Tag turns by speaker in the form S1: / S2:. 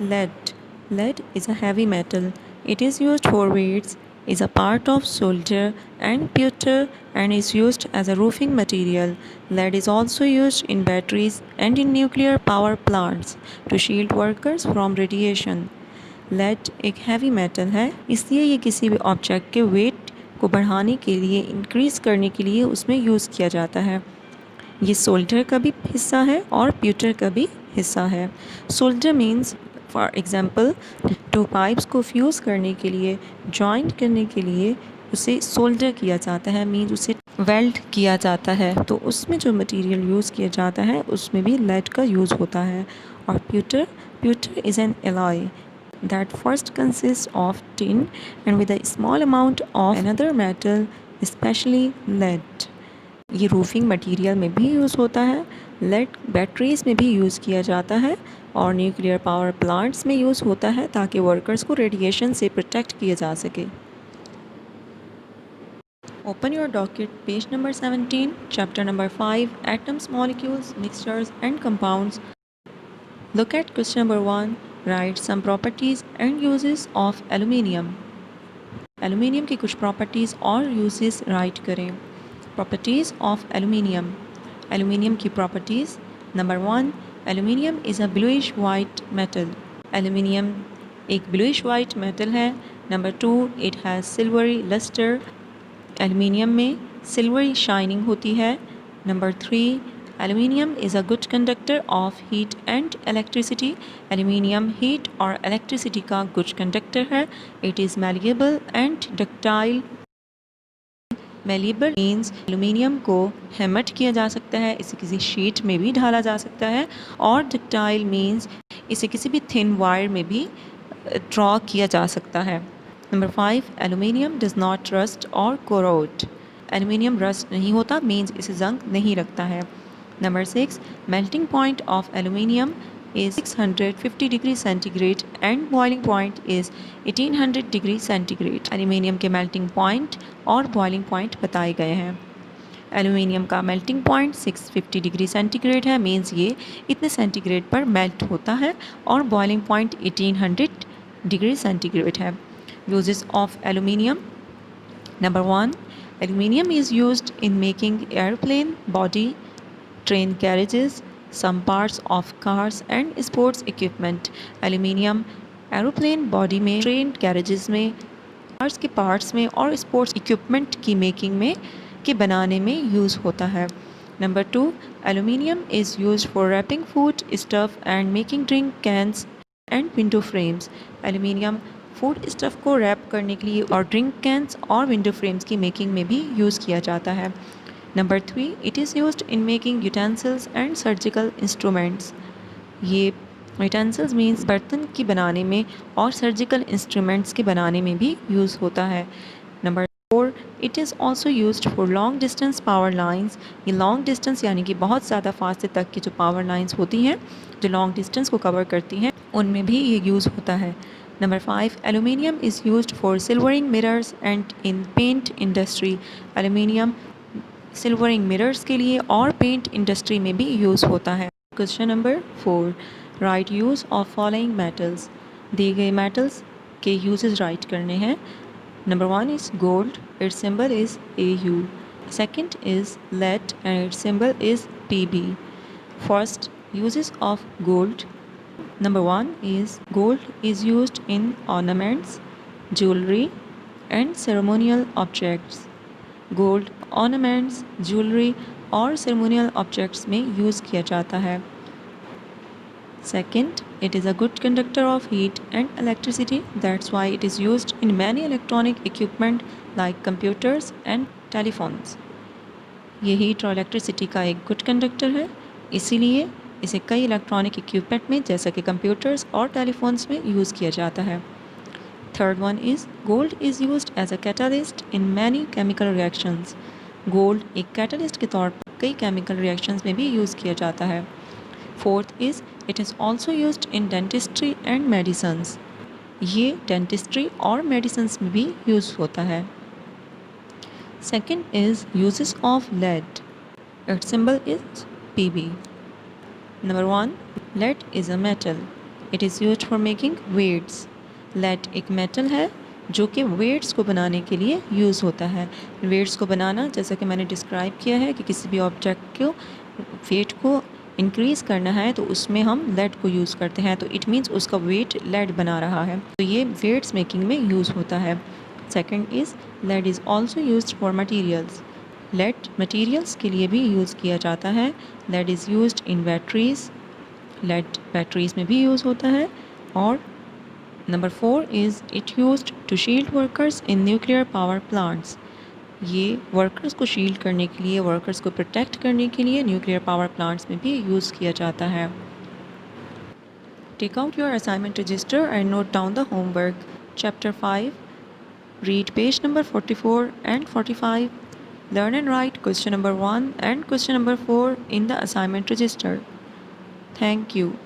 S1: Lead. Lead is a heavy metal. It is used for weights, is a part of solder and pewter, and is used as a roofing material. Lead is also used in batteries and in nuclear power plants to shield workers from radiation. Lead एक heavy metal है, इसलिए ये किसी भी object के wait को बढ़ाने के लिए, इंक्रीज़ करने के लिए उसमें यूज़ किया जाता है। ये सोल्डर का भी हिस्सा है और प्यूटर का भी हिस्सा है। Solder means for example two pipes को फ्यूज़ करने के लिए, जॉइंट करने के लिए उसे सोल्डर किया जाता है, मीन्स उसे वेल्ड किया जाता है। तो उसमें जो मटेरियल यूज़ किया जाता है उसमें भी लेड का यूज़ होता है। और pewter is an alloy that first consists of tin and with a small amount of another metal, especially lead. ये रूफिंग मटेरियल में भी यूज़ होता है, लेड बैटरीज में भी यूज़ किया जाता है और न्यूक्लियर पावर प्लांट्स में यूज़ होता है ताकि वर्कर्स को रेडिएशन से प्रोटेक्ट किया जा सके। Open your docket, page number 17, chapter number 5, atoms, molecules, mixtures and compounds. Look at question number 1. Write some properties and uses of aluminium. Aluminium की कुछ properties और uses write करें। Properties of aluminium. Aluminium की properties. Number 1. Aluminium is a bluish white metal. Aluminium एक bluish white metal है। Number 2. It has silvery luster. Aluminium में silvery shining होती है। Number 3. Aluminium is a good conductor of heat and electricity. Aluminium heat और electricity का good conductor है। It is malleable and ductile. Malleable means aluminium को hammer किया जा सकता है, इसे किसी शीट में भी ढाला जा सकता है। और ductile means इसे किसी भी thin wire में भी ड्रॉ किया जा सकता है। Number 5. Aluminium does not rust or corrode. Aluminium rust नहीं होता, means इसे जंग नहीं लगता है। Number 6. Melting point of aluminium is 650 degree centigrade and boiling point is 1800 degree centigrade. Aluminium के melting point और boiling point बताए गए हैं। एल्यूमिनियम का मेल्टिंग पॉइंट 650 डिग्री सेंटीग्रेड है, मीन्स ये इतने सेंटीग्रेड पर मेल्ट होता है, और बॉइलिंग पॉइंट 1800 डिग्री सेंटीग्रेड है। Uses of aluminium. Number 1. Aluminium is used in making airplane body, train carriages, some parts of cars and sports equipment. Aluminium aeroplane body में, train carriages में, cars के parts में और sports equipment की making में के बनाने में यूज़ होता है। Number 2. Aluminium is used for wrapping food stuff and making drink cans and window frames. Aluminium food stuff को रैप करने के लिए और ड्रिंक कैंस और विंडो फ्रेम्स की मेकिंग में भी यूज़ किया जाता है। Number 3. It is used in making utensils and surgical instruments. ये utensils means बर्तन की बनाने में और सर्जिकल इंस्ट्रूमेंट्स के बनाने में भी यूज़ होता है। Number 4. It is also used for long distance power lines. ये long distance यानी कि बहुत ज़्यादा फासले तक की जो पावर लाइंस होती हैं, जो long distance को कवर करती हैं, उनमें भी ये यूज़ होता है। Number 5. Aluminium is used for silvering mirrors and in paint industry. Aluminium silvering mirrors के लिए और पेंट इंडस्ट्री में भी यूज़ होता है। Question number 4. Right use of following metals. दिए गए मेटल्स के यूजेस राइट करने हैं। Number 1 is gold. Its symbol is AU. Second is lead and its symbol is PB. First, uses of gold. Number 1 is gold is used in ornaments, jewelry and ceremonial objects. Gold ornaments, jewellery और ceremonial objects में use किया जाता है। Second, it is a good conductor of heat and electricity, that's why it is used in many electronic equipment like computers and telephones. ये heat और electricity का एक good conductor है, इसीलिए इसे कई इलेक्ट्रॉनिक इक्विपमेंट में जैसा कि कंप्यूटर्स और टेलीफोन्स में यूज़ किया जाता है। Third one is gold is used as a catalyst in many chemical reactions. Gold एक catalyst के तौर पर कई chemical reactions में भी यूज़ किया जाता है। Fourth is it is also used in dentistry and medicines. ये dentistry और medicines में भी यूज़ होता है। Second is uses of lead. Its symbol is Pb. Number 1. Lead is a metal. It is used for making weights. Lead एक metal है जो कि वेट्स को बनाने के लिए यूज़ होता है। वेट्स को बनाना जैसा कि मैंने डिस्क्राइब किया है कि किसी भी ऑब्जेक्ट को वेट को इंक्रीज़ करना है तो उसमें हम लेड को यूज़ करते हैं, तो इट मीन्स उसका वेट लेड बना रहा है, तो ये वेट्स मेकिंग में यूज़ होता है। Second is lead is also used for materials. Lead materials के लिए भी यूज़ किया जाता है। Lead is used in batteries, lead batteries में भी यूज़ होता है। और number 4 is it used to shield workers in nuclear power plants. ये वर्कर्स को शील्ड करने के लिए, वर्कर्स को प्रोटेक्ट करने के लिए न्यूक्लियर पावर प्लांट्स में भी यूज़ किया जाता है। Take out your assignment register and note down the homework. Chapter 5, read page number 44 and 45. Learn and write question number 1 and question number 4 in the assignment register. Thank you.